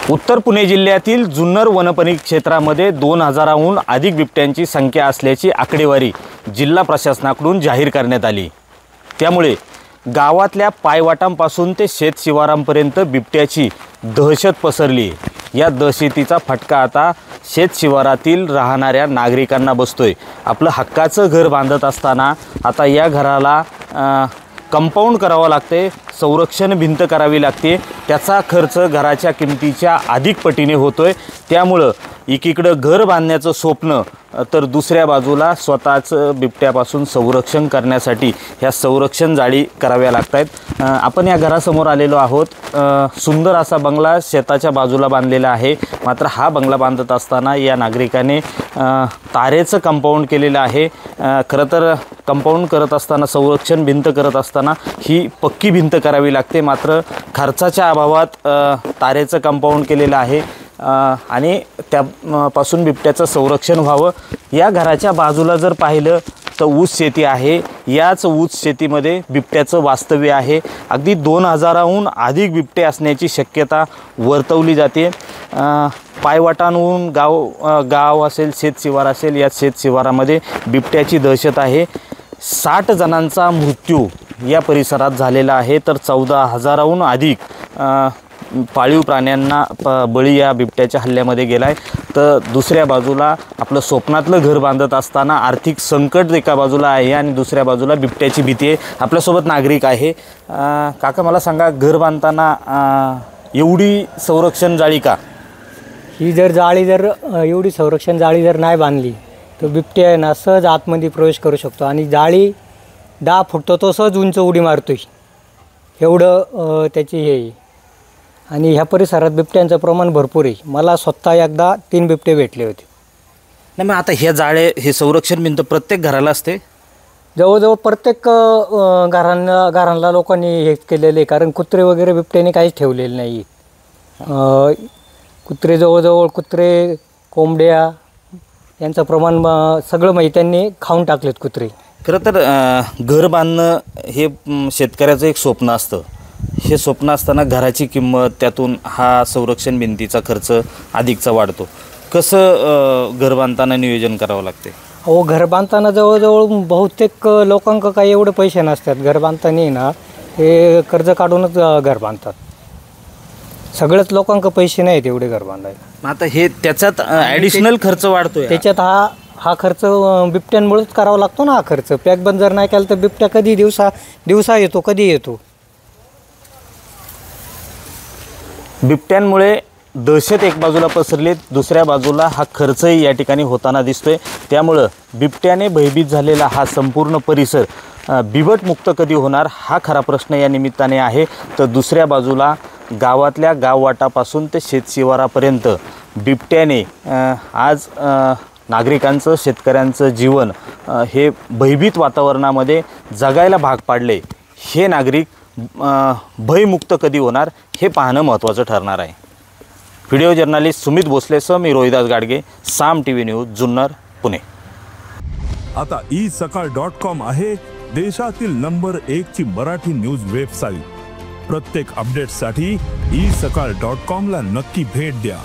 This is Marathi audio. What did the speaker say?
उत्तर पुणे जिल्ह्यातील जुन्नर वनपरिक्षेत्रामध्ये 2000हून अधिक बिबट्यांची संख्या असल्याची आकडेवारी जिल्हा प्रशासनाकडून जाहीर करण्यात आली। त्यामुळे गावातल्या पायवाटांपासून ते शेत शिवारांपर्यंत बिबट्याची दहशत पसरली। या दहशतीचा फटका आता शेत शिवारातील राहणाऱ्या नागरिकांना बसतोय। आपलं हक्काचं घर बांधत असताना आता या घराला कंपाऊंड करावं लागते, संरक्षण भिंत करावी लागते। त्याचा खर्च घराच्या किमतीच्या अधिक पटीने होतोय। त्यामुळे एकीकडे घर बांधण्याचं स्वप्न तर दुसऱ्या बाजूला स्वतःचं बिबट्यापासून संरक्षण करण्यासाठी ह्या संरक्षण जाळी कराव्या लागतात। आपण या घरासमोर आलेलो आहोत। सुंदर असा बंगला शेताच्या बाजूला बांधलेला आहे। मात्र हा बंगला बांधत असताना या नागरिकाने तारेचं कंपाऊंड केलेलं आहे। खरं तर कंपाऊंड करत असताना, संरक्षण भिंत करत असताना ही पक्की भिंत करावी लागते। मात्र खर्चाच्या अभावात तारेचं कंपाऊंड केलेलं आहे आणि त्यापासून बिबट्याचं संरक्षण व्हावं। या घराच्या बाजूला जर पाहिलं तर ऊस शेती आहे। याच ऊस शेतीमध्ये बिबट्याचं वास्तव्य आहे। अगदी 2000हून अधिक बिबटे असण्याची शक्यता वर्तवली जाते। पायवाटांहून गाव असेल, शेत शिवार असेल, या शेत शिवारामध्ये बिबट्याची दहशत आहे। 60 जणांचा मृत्यू या परिसरात झालेला आहे, तर 14000हून अधिक पाळीव प्राण्यांना बळी या बिबट्याच्या हल्ल्यामध्ये गेलाय। तर दुसऱ्या बाजूला आपलं स्वप्नातलं घर बांधत असताना आर्थिक संकट एका बाजूला आहे आणि दुसऱ्या बाजूला बिबट्याची भीती आहे। आपल्यासोबत नागरिक आहे। काका, मला सांगा, घर बांधताना एवढी संरक्षण जाळी का? ही एवढी संरक्षण जाळी जर नाही बांधली तर बिबट्या आहे ना सहज आतमध्ये प्रवेश करू शकतो आणि जाळी 10 फूट तो सहज उंच उडी मारतोय, एवढं त्याची हे आहे। आणि ह्या परिसरात बिबट्यांचं प्रमाण भरपूर आहे। मला स्वतः एकदा 3 बिबटे भेटले होते। नाही, मग आता हे संरक्षण भिंत प्रत्येक घराला असते? जवळजवळ प्रत्येक घरांना लोकांनी हे केलेलं आहे, कारण कुत्रे वगैरे बिबट्याने काहीच ठेवलेले नाही। कुत्रे कुत्रे, कोंबड्या यांचं प्रमाण सगळं त्यांनी खाऊन टाकलेत कुत्रे। खरं तर घर बांधणं हे शेतकऱ्याचं एक स्वप्न असतं। हे स्वप्न असताना घराची किंमत, त्यातून हा संरक्षण भिंतीचा खर्च अधिकचा वाढतो। कसं घर बांधताना नियोजन करावं लागते? हो, घर बांधताना जवळजवळ बहुतेक लोकांक काही एवढे पैसे नसतात। घर बांधताना ना हे कर्ज काढूनच घर बांधतात। सगळ्याच लोकांक पैसे नाहीत एवढे घर बांधायला। आता हे त्याच्यात ॲडिशनल खर्च वाढतोय। त्याच्यात हा खर्च बिबट्यांमुळेच करावा लागतो ना। हा खर्च पॅक बंद जर नाही केला तर बिबट्या कधी दिवसा येतो, कधी येतो। बिबट्यांमुळे दहशत एक बाजूला पसरली, दुसऱ्या बाजूला हा खर्चही या ठिकाणी होताना दिसतोय। त्यामुळं बिबट्याने भयभीत झालेला हा संपूर्ण परिसर बिबटमुक्त कधी होणार हा खरा प्रश्न या निमित्ताने आहे। तर दुसऱ्या बाजूला गावातल्या गाववाटापासून ते शेतशिवारापर्यंत बिबट्याने आज नागरिकांचं, शेतकऱ्यांचं जीवन हे भयभीत वातावरणामध्ये जगायला भाग पाडले। हे नागरिक भयमुक्त कधी होणार हे पाहणं महत्त्वाचं ठरणार आहे। व्हिडिओ जर्नलिस्ट सुमित भोसलेसह मी रोहिदास गाडगे, साम टीव्ही न्यूज, जुन्नर, पुणे। आता isakal.com आहे देशातील नंबर 1 ची मराठी न्यूज वेबसाईट। प्रत्येक अपडेटसाठी isakal.com ला नक्की भेट द्या।